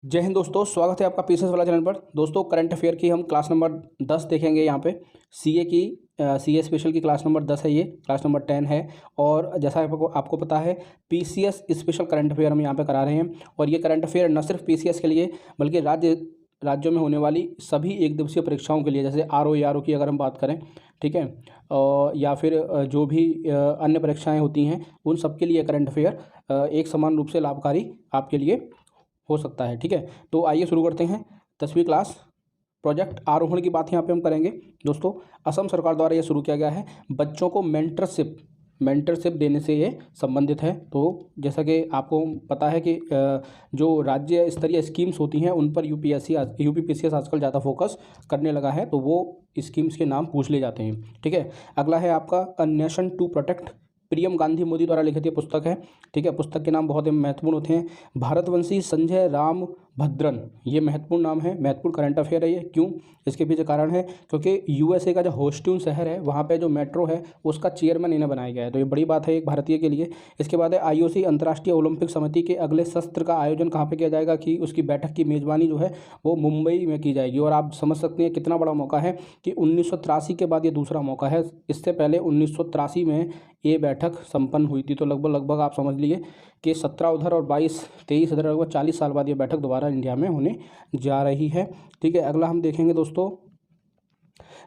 जय हिंद दोस्तों, स्वागत है आपका पीसेस वाला चैनल पर। दोस्तों, करंट अफेयर की हम क्लास नंबर 10 देखेंगे यहाँ पे। सीए की सीए स्पेशल की क्लास नंबर 10 है, ये क्लास नंबर 10 है। और जैसा आपको पता है, पीसीएस स्पेशल करंट अफेयर हम यहाँ पे करा रहे हैं। और ये करंट अफेयर न सिर्फ पीसीएस के लिए बल्कि राज्यों में होने वाली सभी एक दिवसीय परीक्षाओं के लिए, जैसे आरओ आरओ की अगर हम बात करें, ठीक है, या फिर जो भी अन्य परीक्षाएं होती हैं, उन सब के लिए करंट अफेयर एक समान रूप से लाभकारी आपके लिए हो सकता है। ठीक है, तो आइए शुरू करते हैं 10वीं क्लास। प्रोजेक्ट आरोहण की बात यहाँ पे हम करेंगे। दोस्तों, असम सरकार द्वारा ये शुरू किया गया है। बच्चों को मेंटरशिप देने से ये संबंधित है। तो जैसा कि आपको पता है कि जो राज्य स्तरीय स्कीम्स होती हैं उन पर यूपीपीसीएस आजकल ज़्यादा फोकस करने लगा है, तो वो स्कीम्स के नाम पूछ ले जाते हैं। ठीक है, अगला है आपका अ नेशन टू प्रोटेक्ट। प्रियम गांधी मोदी द्वारा लिखित ये पुस्तक है। ठीक है, पुस्तक के नाम बहुत ही महत्वपूर्ण होते हैं। भारतवंशी संजय राम भद्रन, ये महत्वपूर्ण नाम है, महत्वपूर्ण करंट अफेयर है ये। क्यों? इसके पीछे कारण है क्योंकि यूएसए का जो होस्टून शहर है, वहाँ पे जो मेट्रो है उसका चेयरमैन इन्हें बनाया गया है। तो ये बड़ी बात है एक भारतीय के लिए। इसके बाद है आईओसी, अंतर्राष्ट्रीय ओलंपिक समिति के अगले सत्र का आयोजन कहाँ पे किया जाएगा, कि उसकी बैठक की मेज़बानी जो है वो मुंबई में की जाएगी। और आप समझ सकते हैं कितना बड़ा मौका है कि 1983 के बाद ये दूसरा मौका है। इससे पहले 1983 में ये बैठक संपन्न हुई थी। तो लगभग आप समझ लीजिए कि 17 उधर और 22-23 इधर, लगभग 40 साल बाद ये बैठक दोबारा इंडिया में होने जा रही है। ठीक है, अगला हम देखेंगे दोस्तों,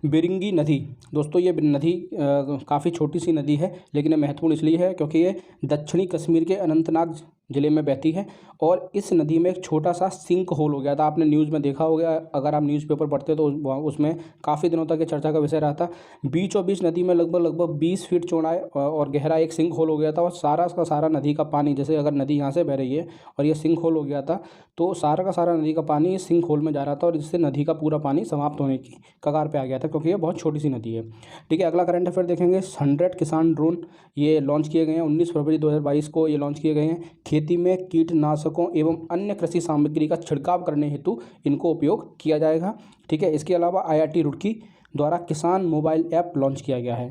बिरिंगी नदी। दोस्तों, ये नदी काफ़ी छोटी सी नदी है, लेकिन ये महत्वपूर्ण इसलिए है क्योंकि ये दक्षिणी कश्मीर के अनंतनाग ज़िले में बहती है। और इस नदी में एक छोटा सा सिंक होल हो गया था, आपने न्यूज़ में देखा होगा। अगर आप न्यूज़पेपर पढ़ते तो उसमें काफ़ी दिनों तक ये चर्चा का विषय रहा था। बीचों बीच नदी में लगभग 20 फीट चौड़ा और गहरा एक सिंक होल हो गया था। और सारा का सारा नदी का पानी, जैसे अगर नदी यहाँ से बह रही है और ये सिंक होल हो गया था, तो सारा का सारा नदी का पानी इस सिंक होल में जा रहा था और इससे नदी का पूरा पानी समाप्त होने की कगार पे आ गया था, क्योंकि ये बहुत छोटी सी नदी है। ठीक है, अगला करंट अफेयर देखेंगे। 100 किसान ड्रोन ये लॉन्च किए गए हैं। 19 फरवरी 2022 को ये लॉन्च किए गए हैं। खेती में कीटनाशकों एवं अन्य कृषि सामग्री का छिड़काव करने हेतु इनको उपयोग किया जाएगा। ठीक है, इसके अलावा आईआईटी रुड़की द्वारा किसान मोबाइल ऐप लॉन्च किया गया है।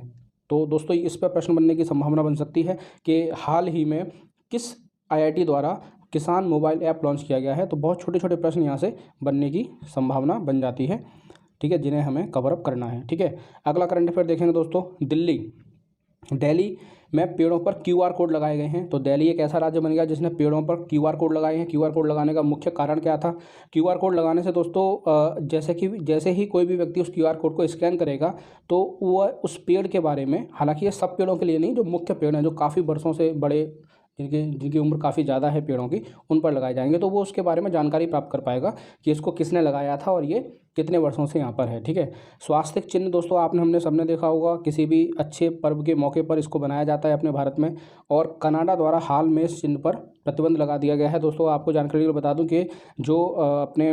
तो दोस्तों, इस पर प्रश्न बनने की संभावना बन सकती है कि हाल ही में किस आईआईटी द्वारा किसान मोबाइल ऐप लॉन्च किया गया है। तो बहुत छोटे छोटे प्रश्न यहाँ से बनने की संभावना बन जाती है। ठीक है, जिन्हें हमें कवर अप करना है। ठीक है, अगला करंट अफेयर देखेंगे दोस्तों। दिल्ली में पेड़ों पर क्यूआर कोड लगाए गए हैं। तो दिल्ली एक ऐसा राज्य बन गया जिसने पेड़ों पर क्यूआर कोड लगाए हैं। क्यूआर कोड लगाने का मुख्य कारण क्या था? क्यूआर कोड लगाने से दोस्तों, जैसे ही कोई भी व्यक्ति उस क्यूआर कोड को स्कैन करेगा, तो वह उस पेड़ के बारे में, हालांकि ये सब पेड़ों के लिए नहीं, जो मुख्य पेड़ हैं, जो काफ़ी वर्षों से बड़े, जिनकी उम्र काफ़ी ज़्यादा है पेड़ों की, उन पर लगाए जाएंगे, तो वो उसके बारे में जानकारी प्राप्त कर पाएगा कि इसको किसने लगाया था और ये कितने वर्षों से यहाँ पर है। ठीक है, स्वास्थ्य चिन्ह दोस्तों, हमने सबने देखा होगा, किसी भी अच्छे पर्व के मौके पर इसको बनाया जाता है अपने भारत में। और कनाडा द्वारा हाल में इस चिन्ह पर प्रतिबंध लगा दिया गया है। दोस्तों, आपको जानकारी के लिए बता दूं कि जो अपने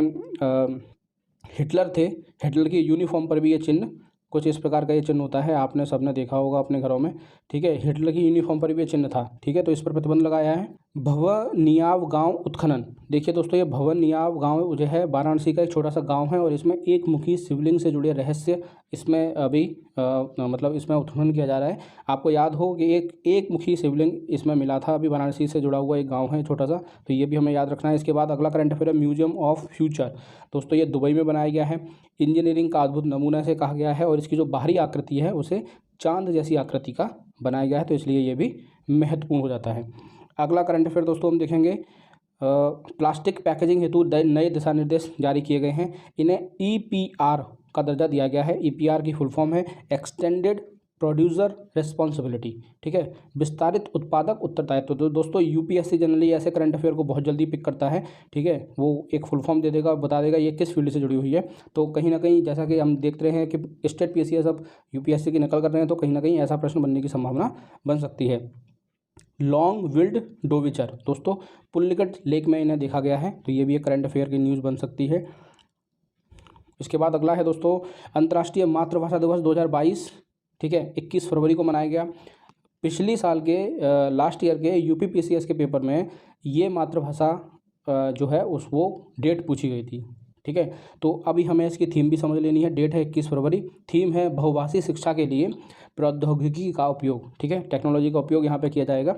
हिटलर थे, हिटलर की यूनिफॉर्म पर भी ये चिन्ह, कुछ इस प्रकार का ये चिन्ह होता है, आपने सबने देखा होगा अपने घरों में। ठीक है, हिटलर की यूनिफॉर्म पर भी ये चिन्ह था। ठीक है, तो इस पर प्रतिबंध लगाया है। भवनियाव गांव उत्खनन। देखिए दोस्तों, ये भवनियाव गांव जो है वाराणसी का एक छोटा सा गांव है और इसमें एक मुखी शिवलिंग से जुड़े रहस्य इसमें अभी मतलब इसमें उत्खनन किया जा रहा है। आपको याद हो कि एक मुखी शिवलिंग इसमें मिला था, अभी वाराणसी से जुड़ा हुआ एक गाँव है छोटा सा, तो ये भी हमें याद रखना है। इसके बाद अगला करंट अफेयर है म्यूजियम ऑफ फ्यूचर। दोस्तों, ये दुबई में बनाया गया है। इंजीनियरिंग का अद्भुत नमूना से कहा गया है और इसकी जो बाहरी आकृति है उसे चांद जैसी आकृति का बनाया गया है, तो इसलिए ये भी महत्वपूर्ण हो जाता है। अगला करंट अफेयर दोस्तों हम देखेंगे, प्लास्टिक पैकेजिंग हेतु नए दिशा निर्देश जारी किए गए हैं। इन्हें ईपीआर का दर्जा दिया गया है। ईपीआर की फुल फॉर्म है एक्सटेंडेड प्रोड्यूसर रिस्पॉन्सिबिलिटी। ठीक है, विस्तारित उत्पादक उत्तरदायित्व। तो दोस्तों, यूपीएससी जनरली ऐसे करंट अफेयर को बहुत जल्दी पिक करता है। ठीक है, वो एक फुल फॉर्म दे देगा, बता देगा ये किस फील्ड से जुड़ी हुई है। तो कहीं ना कहीं, जैसा कि हम देख रहे हैं कि स्टेट पीसीएस अब यूपीएससी की नकल कर रहे हैं, तो कहीं ना कहीं ऐसा प्रश्न बनने की संभावना बन सकती है। Long billed dowitcher. दोस्तों, पुल्लिकट लेक में इन्हें देखा गया है, तो ये भी एक करंट अफेयर की न्यूज़ बन सकती है। इसके बाद अगला है दोस्तों, अंतर्राष्ट्रीय मातृभाषा दिवस 2022। ठीक है, 21 फरवरी को मनाया गया। पिछली साल के लास्ट ईयर के यूपीपीसीएस के पेपर में ये मातृभाषा जो है वो डेट पूछी गई थी। ठीक है, तो अभी हमें इसकी थीम भी समझ लेनी है। डेट है 21 फरवरी, थीम है बहुभाषी शिक्षा के लिए प्रौद्योगिकी का उपयोग। ठीक है, टेक्नोलॉजी का उपयोग यहाँ पे किया जाएगा।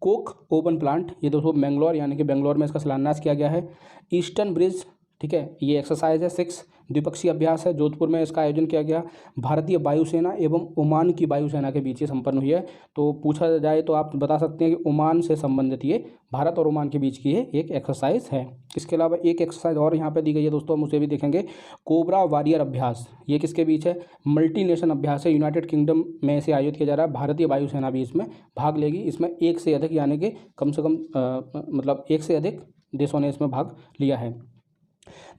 कोक ओवन प्लांट, ये दोस्तों बेंगलोर यानी कि बेंगलोर में इसका शिलान्यास किया गया है। ईस्टर्न ब्रिज, ठीक है, ये एक्सरसाइज है 6, द्विपक्षीय अभ्यास है, जोधपुर में इसका आयोजन किया गया। भारतीय वायुसेना एवं ओमान की वायुसेना के बीच ये संपन्न हुई है। तो पूछा जाए तो आप बता सकते हैं कि ओमान से संबंधित ये भारत और ओमान के बीच की ये एक एक्सरसाइज है। इसके अलावा एक एक्सरसाइज और यहाँ पे दी गई है दोस्तों, हम उसे भी देखेंगे। कोबरा वॉरियर अभ्यास, ये किसके बीच है? मल्टीनेशन अभ्यास है, यूनाइटेड किंगडम में इसे आयोजित किया जा रहा है। भारतीय वायुसेना भी इसमें भाग लेगी। इसमें एक से अधिक यानी कि कम से कम मतलब एक से अधिक देशों ने इसमें भाग लिया है।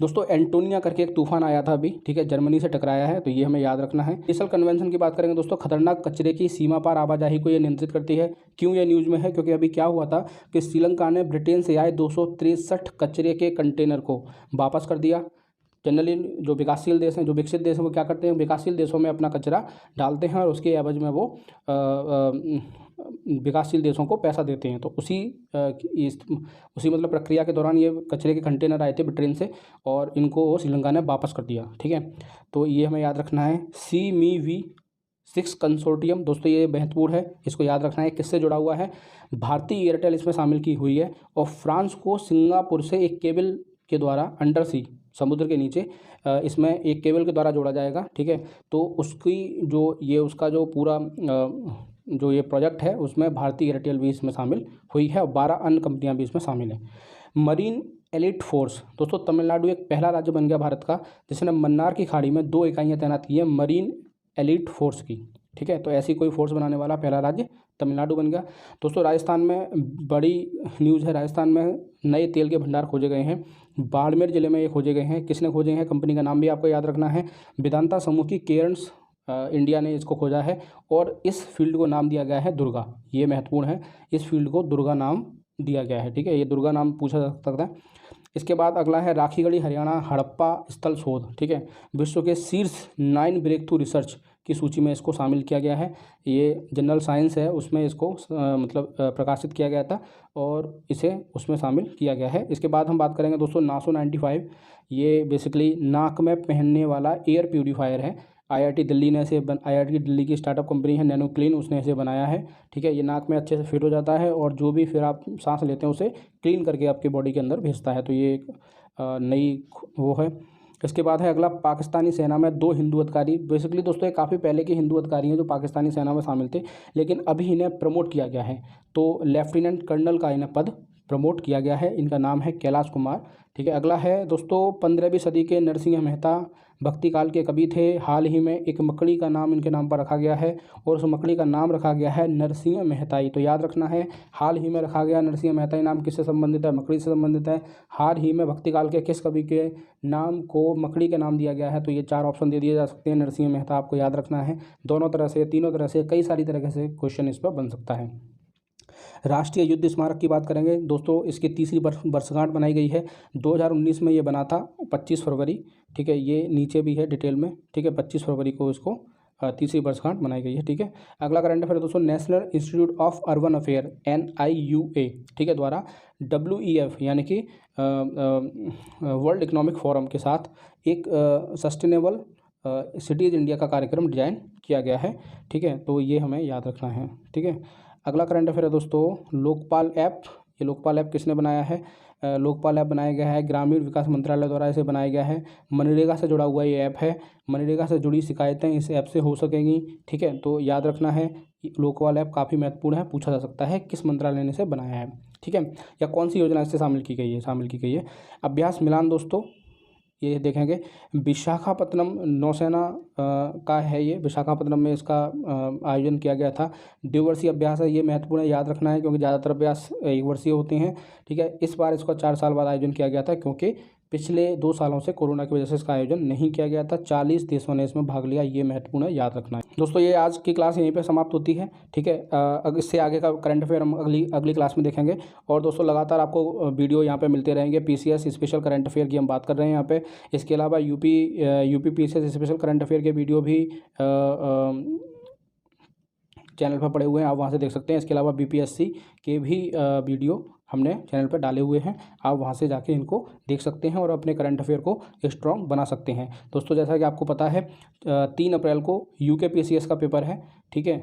दोस्तों एंटोनिया करके एक तूफान आया था अभी, ठीक है, जर्मनी से टकराया है, तो ये हमें याद रखना है। बेसल कन्वेंशन की बात करेंगे दोस्तों, खतरनाक कचरे की सीमा पार आवाजाही को ये नियंत्रित करती है। क्यों ये न्यूज़ में है? क्योंकि अभी क्या हुआ था कि श्रीलंका ने ब्रिटेन से आए 263 कचरे के कंटेनर को वापस कर दिया। जनरली जो विकासशील देश हैं, जो विकसित देश हैं, वो क्या करते हैं? विकासशील देशों में अपना कचरा डालते हैं और उसके एवज में वो विकासशील देशों को पैसा देते हैं। तो उसी मतलब प्रक्रिया के दौरान ये कचरे के कंटेनर आए थे ब्रिटेन से और इनको श्रीलंका ने वापस कर दिया, ठीक है। तो ये हमें याद रखना है। CMV6 कंसोर्टियम, दोस्तों ये महत्वपूर्ण है, इसको याद रखना है। किससे जुड़ा हुआ है? भारतीय एयरटेल इसमें शामिल की हुई है और फ्रांस को सिंगापुर से एक केबल के द्वारा अंडर सी, समुद्र के नीचे, इसमें एक केबल के द्वारा जोड़ा जाएगा, ठीक है। तो उसकी जो ये उसका जो पूरा जो ये प्रोजेक्ट है उसमें भारतीय एयरटेल भी इसमें शामिल हुई है और 12 अन्य कंपनियां भी इसमें शामिल हैं। मरीन एलिट फोर्स, दोस्तों तमिलनाडु एक पहला राज्य बन गया भारत का जिसने मन्नार की खाड़ी में 2 इकाइयाँ तैनात की है मरीन एलिट फोर्स की, ठीक है। तो ऐसी कोई फोर्स बनाने वाला पहला राज्य तमिलनाडु बन गया। दोस्तों राजस्थान में बड़ी न्यूज़ है, राजस्थान में नए तेल के भंडार खोजे गए हैं। बाड़मेर जिले में ये खोजे गए हैं। किसने खोजे हैं? कंपनी का नाम भी आपको याद रखना है। वेदांता समूह की केयर्स इंडिया ने इसको खोजा है और इस फील्ड को नाम दिया गया है दुर्गा। ये महत्वपूर्ण है, इस फील्ड को दुर्गा नाम दिया गया है, ठीक है। ये दुर्गा नाम पूछा जा सकता है। इसके बाद अगला है राखीगढ़ी हरियाणा हड़प्पा स्थल शोध, ठीक है। विश्व के शीर्ष 9 ब्रेक थ्रू रिसर्च की सूची में इसको शामिल किया गया है। ये जनरल साइंस है, उसमें इसको प्रकाशित किया गया था और इसे उसमें शामिल किया गया है। इसके बाद हम बात करेंगे दोस्तों नासो 95, ये बेसिकली नाक में पहनने वाला एयर प्यूरीफायर है। IIT दिल्ली ने इसे IIT दिल्ली की स्टार्टअप कंपनी है नैनो क्लीन, उसने इसे बनाया है, ठीक है। ये नाक में अच्छे से फिट हो जाता है और जो भी फिर आप सांस लेते हैं उसे क्लीन करके आपके बॉडी के अंदर भेजता है। तो ये एक नई वो है। इसके बाद है अगला, पाकिस्तानी सेना में 2 हिंदू अधिकारी। बेसिकली दोस्तों ये काफ़ी पहले के हिंदू अधिकारी हैं जो पाकिस्तानी सेना में शामिल थे, लेकिन अभी इन्हें प्रमोट किया गया है। तो लेफ्टिनेंट कर्नल का इन्हें पद प्रमोट किया गया है। इनका नाम है कैलाश कुमार, ठीक है। अगला है दोस्तों 15वीं सदी के नरसिंह मेहता भक्ति काल के कवि थे। हाल ही में एक मकड़ी का नाम इनके नाम पर रखा गया है और उस मकड़ी का नाम रखा गया है नरसिंह मेहताई। तो याद रखना है, हाल ही में रखा गया नरसिंह मेहताई नाम किससे संबंधित है? मकड़ी से संबंधित है। हाल ही में भक्ति काल के किस कवि के नाम को मकड़ी के नाम दिया गया है? तो ये 4 ऑप्शन दे दिए जा सकते हैं। नरसिंह मेहता आपको याद रखना है। दोनों तरह से, तीनों तरह से, कई सारी तरीके से क्वेश्चन इस पर बन सकता है। राष्ट्रीय युद्ध स्मारक की बात करेंगे दोस्तों, इसकी 3री वर्षगांठ बनाई गई है। 2019 में ये बना था 25 फरवरी, ठीक है। ये नीचे भी है डिटेल में, ठीक है। 25 फरवरी को इसको 3री वर्षगांठ बनाई गई है, ठीक है। अगला करंट अफेयर दोस्तों, national institute of urban affair NIUA, ठीक है, द्वारा WEF यानी कि वर्ल्ड इकोनॉमिक फोरम के साथ एक सस्टेनेबल सिटीज़ इंडिया का कार्यक्रम डिजाइन किया गया है, ठीक है। तो ये हमें याद रखना है, ठीक है। अगला करंट अफेयर है दोस्तों, लोकपाल ऐप। ये लोकपाल ऐप किसने बनाया है? लोकपाल ऐप बनाया गया है ग्रामीण विकास मंत्रालय द्वारा इसे बनाया गया है। मनरेगा से जुड़ा हुआ ये ऐप है। मनरेगा से जुड़ी शिकायतें इस ऐप से हो सकेंगी, ठीक है। तो याद रखना है, लोकपाल ऐप काफ़ी महत्वपूर्ण है, पूछा जा सकता है किस मंत्रालय ने इसे बनाया है, ठीक है, या कौन सी योजना इससे शामिल की गई है। अभ्यास मिलान दोस्तों, ये देखेंगे विशाखापत्तनम नौसेना का है। ये विशाखापत्तनम में इसका आयोजन किया गया था। 2 वर्षीय अभ्यास है, ये महत्वपूर्ण है, याद रखना है क्योंकि ज़्यादातर अभ्यास 1 वर्षीय होते हैं, ठीक है। इस बार इसका 4 साल बाद आयोजन किया गया था क्योंकि पिछले 2 सालों से कोरोना की वजह से इसका आयोजन नहीं किया गया था। 40 देशों ने इसमें भाग लिया, ये महत्वपूर्ण है, याद रखना है दोस्तों। ये आज की क्लास यहीं पे समाप्त होती है, ठीक है। इससे आगे का करंट अफेयर हम अगली क्लास में देखेंगे। और दोस्तों लगातार आपको वीडियो यहाँ पे मिलते रहेंगे। PCS स्पेशल करंट अफेयर की हम बात कर रहे हैं यहाँ पे। इसके अलावा UP PCS special current affair के वीडियो भी चैनल पर पड़े हुए हैं, आप वहाँ से देख सकते हैं। इसके अलावा BPSC के भी वीडियो हमने चैनल पर डाले हुए हैं, आप वहाँ से जाके इनको देख सकते हैं और अपने करंट अफेयर को स्ट्रॉन्ग बना सकते हैं। दोस्तों जैसा कि आपको पता है 3 अप्रैल को UK PCS का पेपर है, ठीक है।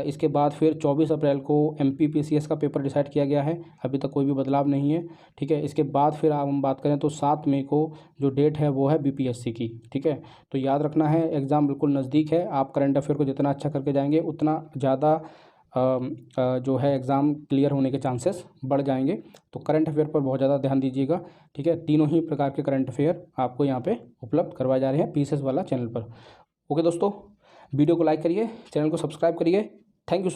इसके बाद फिर 24 अप्रैल को MPPCS का पेपर डिसाइड किया गया है, अभी तक कोई भी बदलाव नहीं है। ठीक है, इसके बाद फिर हम बात करें तो 7 मई को जो डेट है वो है BPSC की। ठीक है, तो याद रखना है एग्ज़ाम बिल्कुल नज़दीक है। आप करंट अफेयर को जितना अच्छा करके जाएंगे उतना ज़्यादा जो है एग्ज़ाम क्लियर होने के चांसेस बढ़ जाएंगे। तो करंट अफेयर पर बहुत ज़्यादा ध्यान दीजिएगा। ठीक है, तीनों ही प्रकार के करंट अफेयर आपको यहाँ पे उपलब्ध करवाए जा रहे हैं पीसेस वाला चैनल पर। ओके दोस्तों, वीडियो को लाइक करिए, चैनल को सब्सक्राइब करिए। Thank you.